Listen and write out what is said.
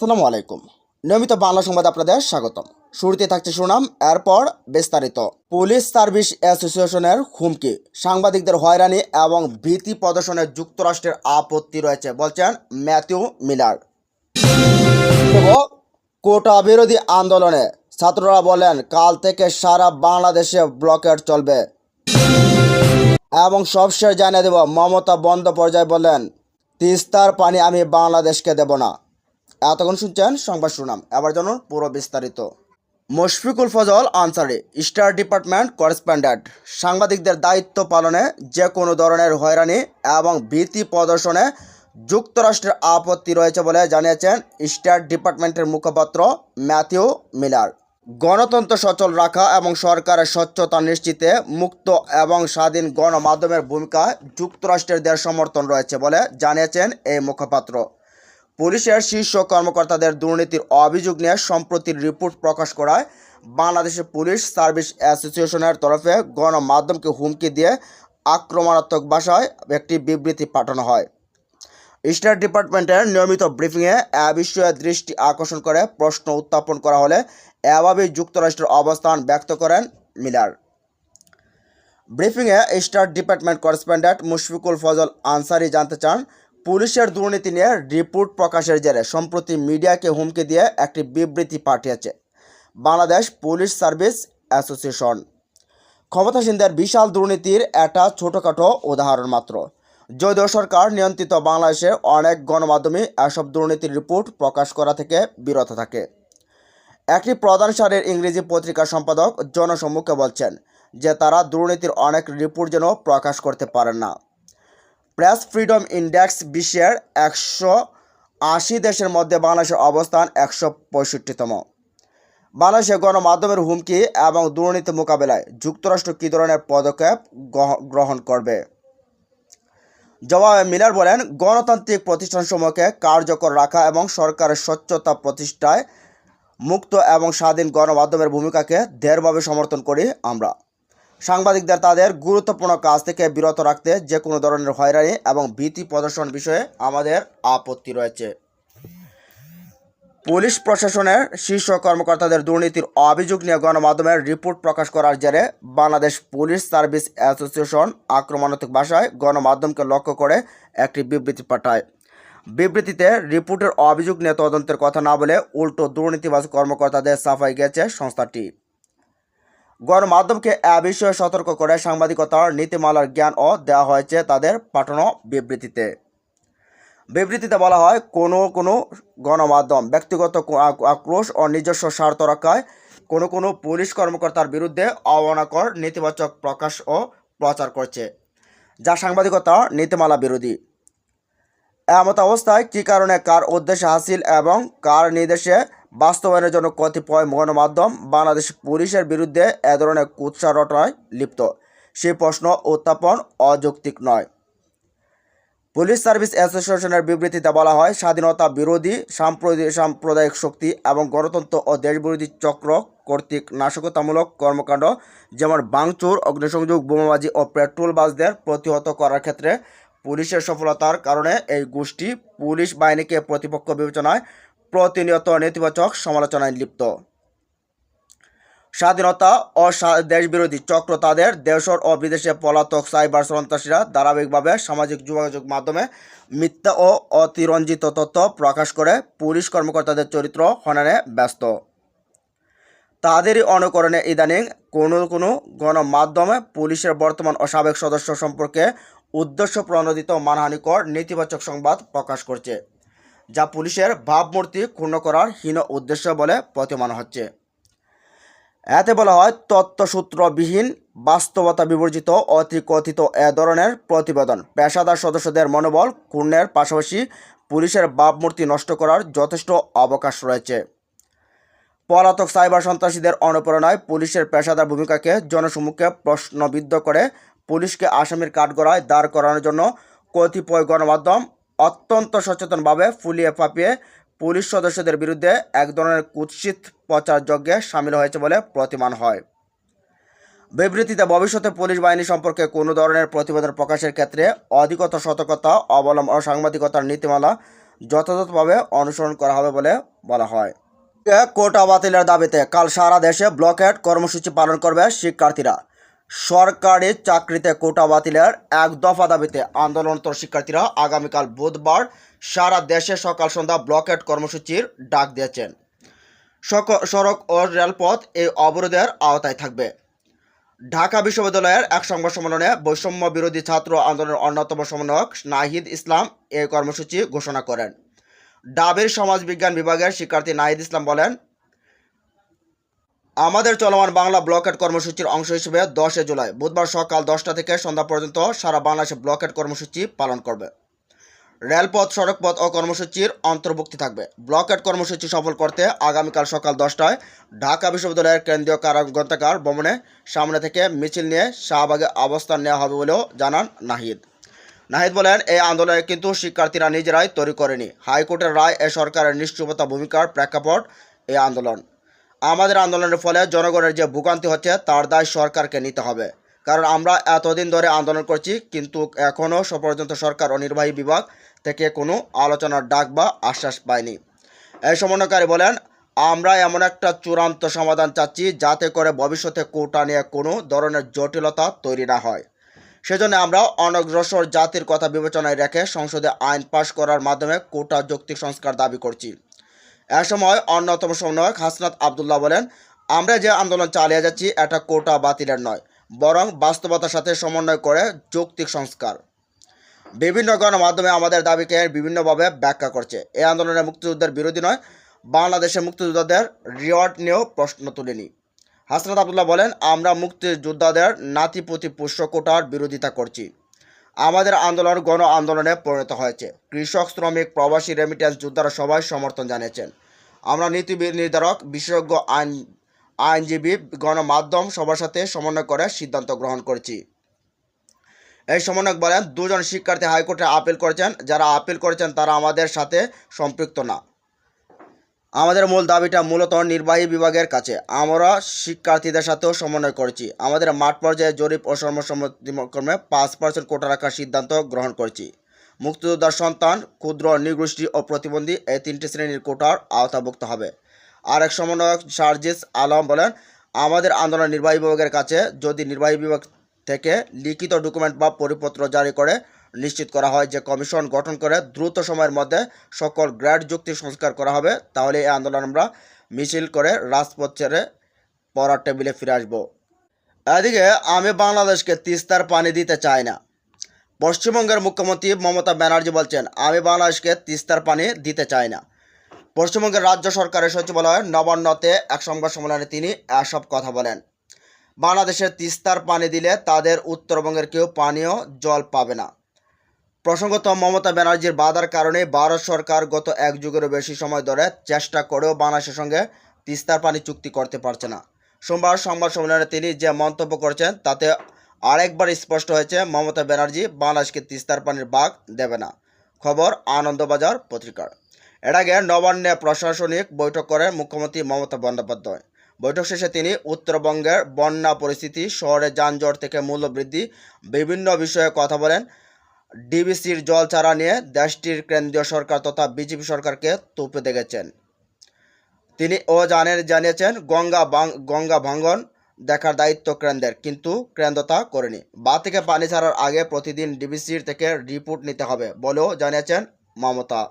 আসসালামু আলাইকুম। নিয়মিত বাংলা সংবাদ আপনাদের স্বাগতম। শুরুতে থাকছে শিরোনাম, এরপর বিস্তারিত। পুলিশ সার্ভিস অ্যাসোসিয়েশনের হুমকি, সাংবাদিকদের হয়রানি এবং ভীতি প্রদর্শনে যুক্তরাষ্ট্রের আপত্তি রয়েছে বলছেন ম্যাথিউ মিলার। কোটা বিরোধী আন্দোলনে ছাত্ররা বলেন কাল থেকে সারা বাংলাদেশে ব্লকেট চলবে। এবং সবশেষ জানিয়ে দেব, মমতা বন্দ্যোপাধ্যায় বললেন তিস্তার পানি আমি বাংলাদেশকে দেব না। এতক্ষণ শুনছেন সংবাদ শিরোনাম, এবার জানুন পুরো বিস্তারিত। Mushfiqul Fazal Ansari, star department correspondent. সাংবাদিকদের দায়িত্ব পালনে যে কোনো ধরনের হয়রানি এবং ভীতি প্রদর্শনে যুক্তরাষ্ট্রের আপত্তি রয়েছে বলে জানিয়েছেন স্টার ডিপার্টমেন্টের মুখপাত্র ম্যাথিউ মিলার। গণতন্ত্র সচল রাখা এবং সরকারের স্বচ্ছতা নিশ্চিতে মুক্ত এবং স্বাধীন গণমাধ্যমের ভূমিকায় যুক্তরাষ্ট্রের দেড় সমর্থন রয়েছে বলে জানিয়েছেন এই মুখপাত্র। পুলিশের শীর্ষ কর্মকর্তাদের দুর্নীতির অভিযোগ নিয়ে সম্প্রতি রিপোর্ট প্রকাশ করায় বাংলাদেশের পুলিশ সার্ভিস অ্যাসোসিয়েশনের তরফে গণমাধ্যমকে হুমকি দিয়ে আক্রমণাত্মক ভাষায় একটি বিবৃতি পাঠানো হয়। স্টেট ডিপার্টমেন্টের নিয়মিত ব্রিফিংয়ে এ বিষয়ে দৃষ্টি আকর্ষণ করে প্রশ্ন উত্থাপন করা হলে এভাবেই যুক্তরাষ্ট্রের অবস্থান ব্যক্ত করেন মিলার। ব্রিফিংয়ে state department correspondent Mushfiqul Fazal Ansari জানতে চান, পুলিশের দুর্নীতি নিয়ে রিপোর্ট প্রকাশের জেরে সম্প্রতি মিডিয়াকে হুমকি দিয়ে একটি বিবৃতি পাঠিয়েছে বাংলাদেশ পুলিশ সার্ভিস অ্যাসোসিয়েশন। ক্ষমতাসীনদের বিশাল দুর্নীতির একটা ছোটোখাটো উদাহরণ মাত্র। যদিও সরকার নিয়ন্ত্রিত বাংলাদেশে অনেক গণমাধ্যমে এসব দুর্নীতির রিপোর্ট প্রকাশ করা থেকে বিরত থাকে। একটি প্রধান সারির ইংরেজি পত্রিকার সম্পাদক জনসম্মুখে বলছেন যে তারা দুর্নীতির অনেক রিপোর্ট যেন প্রকাশ করতে পারেন না। প্রেস ফ্রিডম ইন্ডেক্স বিশ্বের 180 দেশের মধ্যে বাংলাদেশের অবস্থান 165তম। বাংলাদেশে গণমাধ্যমের হুমকি এবং দুর্নীতি মোকাবেলায় যুক্তরাষ্ট্র কী ধরনের পদক্ষেপ গ্রহণ করবে? জবাবে মিলার বলেন, গণতান্ত্রিক প্রতিষ্ঠানসমূহকে কার্যকর রাখা এবং সরকারের স্বচ্ছতা প্রতিষ্ঠায় মুক্ত এবং স্বাধীন গণমাধ্যমের ভূমিকাকে দৃঢ়ভাবে সমর্থন করি আমরা। সাংবাদিকদের তাদের গুরুত্বপূর্ণ কাজ থেকে বিরত রাখতে যে কোনো ধরনের হয়রানি এবং ভীতি প্রদর্শন বিষয়ে আমাদের আপত্তি রয়েছে। পুলিশ প্রশাসনের শীর্ষ কর্মকর্তাদের দুর্নীতির অভিযোগ নিয়ে গণমাধ্যমের রিপোর্ট প্রকাশ করার জেরে বাংলাদেশ পুলিশ সার্ভিস অ্যাসোসিয়েশন আক্রমণাত্মক ভাষায় গণমাধ্যমকে লক্ষ্য করে একটি বিবৃতি পাঠায়। বিবৃতিতে রিপোর্টের অভিযোগ নিয়ে তদন্তের কথা না বলে উল্টো দুর্নীতিবাজ কর্মকর্তাদের সাফাই গেছে সংস্থাটি। গণমাধ্যমকে এ বিষয়ে সতর্ক করে সাংবাদিকতার নীতিমালার জ্ঞানও দেওয়া হয়েছে তাদের পাঠানো বিবৃতিতে। বিবৃতিতে বলা হয়, কোনো গণমাধ্যম ব্যক্তিগত আক্রোশ ও নিজস্ব স্বার্থ রক্ষায় কোনো পুলিশ কর্মকর্তার বিরুদ্ধে অবমাননাকর নেতিবাচক প্রকাশ ও প্রচার করছে, যা সাংবাদিকতার নীতিমালা বিরোধী। এমত অবস্থায় কী কারণে, কার উদ্দেশ্যে হাসিল এবং কার নির্দেশে বাস্তবায়নের জন্য কতিপয় গণমাধ্যম বাংলাদেশ পুলিশের বিরুদ্ধে এ ধরনের কুৎসা রটনায় লিপ্ত, সেই প্রশ্ন উত্থাপন অযৌক্তিক নয়। পুলিশ সার্ভিস অ্যাসোসিয়েশনের বিবৃতিতে বলা হয়, স্বাধীনতা বিরোধী সাম্প্রদায়িক শক্তি এবং গণতন্ত্র ও দেশবিরোধী চক্র কর্তৃক নাশকতামূলক কর্মকাণ্ড যেমন ভাঙচুর, অগ্নিসংযোগ, বোমাবাজি ও পেট্রোলবাজদের প্রতিহত করার ক্ষেত্রে পুলিশের সফলতার কারণে এই গোষ্ঠী পুলিশ বাহিনীকে প্রতিপক্ষ বিবেচনায় প্রতিনিয়ত নেতিবাচক সমালোচনায় লিপ্ত। স্বাধীনতা ও দেশবিরোধী চক্র তাদের দেশর ও বিদেশে পলাতক সাইবার সন্ত্রাসীরা ধারাবাহিকভাবে সামাজিক যোগাযোগ মাধ্যমে মিথ্যা ও অতিরঞ্জিত তথ্য প্রকাশ করে পুলিশ কর্মকর্তাদের চরিত্র হননে ব্যস্ত। তাদেরই অনুকরণে ইদানিং কোনো গণমাধ্যমে পুলিশের বর্তমান ও সাবেক সদস্য সম্পর্কে উদ্দেশ্য প্রণোদিত মানহানিকর নেতিবাচক সংবাদ প্রকাশ করছে, যা পুলিশের ভাবমূর্তি ক্ষুণ্ণ করার হীন উদ্দেশ্য বলে প্রতীয়মান হচ্ছে। এতে বলা হয়, তথ্যসূত্রবিহীন, বাস্তবতা বিবর্জিত অতিকথিত এ ধরনের প্রতিবেদন পেশাদার সদস্যদের মনোবল ক্ষুণ্ণের পাশাপাশি পুলিশের ভাবমূর্তি নষ্ট করার যথেষ্ট অবকাশ রয়েছে। পলাতক সাইবার সন্ত্রাসীদের অনুপ্রেরণায় পুলিশের পেশাদার ভূমিকাকে জনসম্মুখে প্রশ্নবিদ্ধ করে পুলিশকে আসামির কাঠগড়ায় দাঁড় করানোর জন্য কতিপয় গণমাধ্যম অত্যন্ত সচেতনভাবে ফুলিয়ে ফাঁপিয়ে পুলিশ সদস্যদের বিরুদ্ধে এক ধরনের কুৎসিত প্রচার যজ্ঞে সামিল হয়েছে বলে প্রতীয়মান হয়। বিবৃতিতে ভবিষ্যতে পুলিশ বাহিনী সম্পর্কে কোনো ধরনের প্রতিবেদন প্রকাশের ক্ষেত্রে অধিকতর সতর্কতা অবলম্বন ও সাংবাদিকতার নীতিমালা যথাযথভাবে অনুসরণ করা হবে বলে বলা হয়। কোটা বাতিলের দাবিতে কাল সারা দেশে ব্লকেট কর্মসূচি পালন করবে শিক্ষার্থীরা। সরকারি চাকরিতে কোটা বাতিলের এক দফা দাবিতে আন্দোলনরত শিক্ষার্থীরা আগামীকাল বুধবার সারা দেশে সকাল সন্ধ্যা ব্লকেট কর্মসূচির ডাক দিয়েছেন। সড়ক ও রেলপথ এই অবরোধের আওতায় থাকবে। ঢাকা বিশ্ববিদ্যালয়ের এক সংবাদ সম্মেলনে বৈষম্য বিরোধী ছাত্র আন্দোলনের অন্যতম সমন্বয়ক নাহিদ ইসলাম এই কর্মসূচি ঘোষণা করেন। ডাবের সমাজবিজ্ঞান বিভাগের শিক্ষার্থী নাহিদ ইসলাম বলেন, আমাদের চলমান বাংলা ব্লকেট কর্মসূচির অংশ হিসেবে 10 জুলাই বুধবার সকাল 10টা থেকে সন্ধ্যা পর্যন্ত সারা বাংলাদেশে ব্লকেট কর্মসূচি পালন করবে। রেলপথ, সড়কপথ ও কর্মসূচির অন্তর্ভুক্তি থাকবে। ব্লকেট কর্মসূচি সফল করতে আগামীকাল সকাল 10টায় ঢাকা বিশ্ববিদ্যালয়ের কেন্দ্রীয় গ্রন্থাগার ভবনের সামনে থেকে মিছিল নিয়ে শাহবাগে অবস্থান নেওয়া হবে বলেও জানান নাহিদ। বলেন, এই আন্দোলনে কিন্তু শিক্ষার্থীরা নিজেরাই তৈরি করেনি। হাইকোর্টের রায় এ সরকারের নিশ্চুপতা ভূমিকার প্রেক্ষাপট এই আন্দোলন। আমাদের আন্দোলনের ফলে জনগণের যে ভোগান্তি হচ্ছে তার দায় সরকারকে নিতে হবে, কারণ আমরা এতদিন ধরে আন্দোলন করছি, কিন্তু এখনও পর্যন্ত সরকার ও নির্বাহী বিভাগ থেকে কোনো আলোচনার ডাক বা আশ্বাস পাইনি। এই সমন্বয়কারী বলেন, আমরা এমন একটা চূড়ান্ত সমাধান চাচ্ছি যাতে করে ভবিষ্যতে কোটা নিয়ে কোনো ধরনের জটিলতা তৈরি না হয়। সেজন্য আমরা অনগ্রসর জাতির কথা বিবেচনায় রেখে সংসদে আইন পাশ করার মাধ্যমে কোটা যৌক্তিক সংস্কার দাবি করছি। এ সময় অন্যতম সমন্বয়ক হাসনাত আবদুল্লাহ বলেন, আমরা যে আন্দোলন চালিয়ে যাচ্ছি এটা কোটা বাতিলের নয়, বরং বাস্তবতার সাথে সমন্বয় করে যৌক্তিক সংস্কার। বিভিন্ন গণমাধ্যমে আমাদের দাবিকে বিভিন্নভাবে ব্যাখ্যা করছে। এই আন্দোলনে মুক্তিযুদ্ধের বিরোধী নয়, বাংলাদেশের মুক্তিযোদ্ধাদের রিওয়ার্ড নিয়েও প্রশ্ন তুলেনি। হাসনাত আবদুল্লাহ বলেন, আমরা মুক্তিযোদ্ধাদের নাতিপুতি পুষ্য কোটার বিরোধিতা করছি। আমাদের আন্দোলন গণ আন্দোলনে পরিণত হয়েছে। কৃষক, শ্রমিক, প্রবাসী, রেমিটেন্স যোদ্ধারা সবাই সমর্থন জানিয়েছেন। আমরা নীতি নির্ধারক, বিশেষজ্ঞ, আইনজীবী, গণমাধ্যম সবার সাথে সমন্বয় করে সিদ্ধান্ত গ্রহণ করেছি। এই সমন্বয়ক বলেন, দুজন শিক্ষার্থী হাইকোর্টে আপিল করেছেন। যারা আপিল করেছেন তারা আমাদের সাথে সম্পৃক্ত না। আমাদের মূল দাবিটা মূলত নির্বাহী বিভাগের কাছে। আমরা শিক্ষার্থীদের সাথেও সমন্বয় করেছি। আমাদের মাঠ পর্যায়ে জরিপ ও সর্বসম্মতিক্রমে 5% কোটা রাখার সিদ্ধান্ত গ্রহণ করেছি। মুক্তিযোদ্ধার সন্তান, ক্ষুদ্র, নৃগোষ্ঠী ও প্রতিবন্ধী এই 3টি শ্রেণীর কোটার আওতাভুক্ত হবে। আরেক সমন্বয়ক সার্জিস আলম বলেন, আমাদের আন্দোলন নির্বাহী বিভাগের কাছে। যদি নির্বাহী বিভাগ থেকে লিখিত ডকুমেন্ট বা পরিপত্র জারি করে নিশ্চিত করা হয় যে কমিশন গঠন করে দ্রুত সময়ের মধ্যে সকল গ্রেড যুক্তি সংস্কার করা হবে, তাহলে এই আন্দোলন আমরা মিছিল করে রাজপথ ছেড়ে পড়ার টেবিলে ফিরে আসব। এদিকে আমি বাংলাদেশকে তিস্তার পানি দিতে চাই না। পশ্চিমবঙ্গের মুখ্যমন্ত্রী মমতা ব্যানার্জি বলছেন, আমি বাংলাদেশকে তিস্তার পানি দিতে চাই না। পশ্চিমবঙ্গের রাজ্য সরকারের সচিবালয় নবান্নতে এক সংবাদ সম্মেলনে তিনি এসব কথা বলেন। বাংলাদেশের তিস্তার পানি দিলে তাদের উত্তরবঙ্গের কেউ পানীয় জল পাবে না। প্রসঙ্গত, মমতা ব্যানার্জির বাধার কারণে ভারত সরকার গত 1 যুগেরও বেশি সময় ধরে চেষ্টা করেও বাংলাদেশের সঙ্গে তিস্তার পানি চুক্তি করতে পারছে না। সোমবার সংবাদ সম্মেলনে তিনি যে মন্তব্য করেছেন তাতে আরেকবার স্পষ্ট হয়েছে মমতা ব্যানার্জি বাংলাদেশকে তিস্তার পানির ভাগ দেবে না। খবর আনন্দবাজার পত্রিকার। এর আগে নবান্নে প্রশাসনিক বৈঠক করেন মুখ্যমন্ত্রী মমতা বন্দ্যোপাধ্যায়। বৈঠক শেষে তিনি উত্তরবঙ্গের বন্যা পরিস্থিতি, শহরে যানজট থেকে মূল্যবৃদ্ধি, বিভিন্ন বিষয়ে কথা বলেন। ডিবিসির জল ছাড়া নিয়ে দেশটির কেন্দ্রীয় সরকার তথা বিজেপি সরকারকে তোপে দেখেছেন। তিনি জানিয়েছেন গঙ্গা ভাঙ্গন দেখার দায়িত্ব কেন্দ্রের, কিন্তু কেন্দ্র তা করেনি। বাঁধ থেকে পানি ছাড়ার আগে প্রতিদিন ডিবিসির থেকে রিপোর্ট নিতে হবে বলেও জানিয়েছেন মমতা।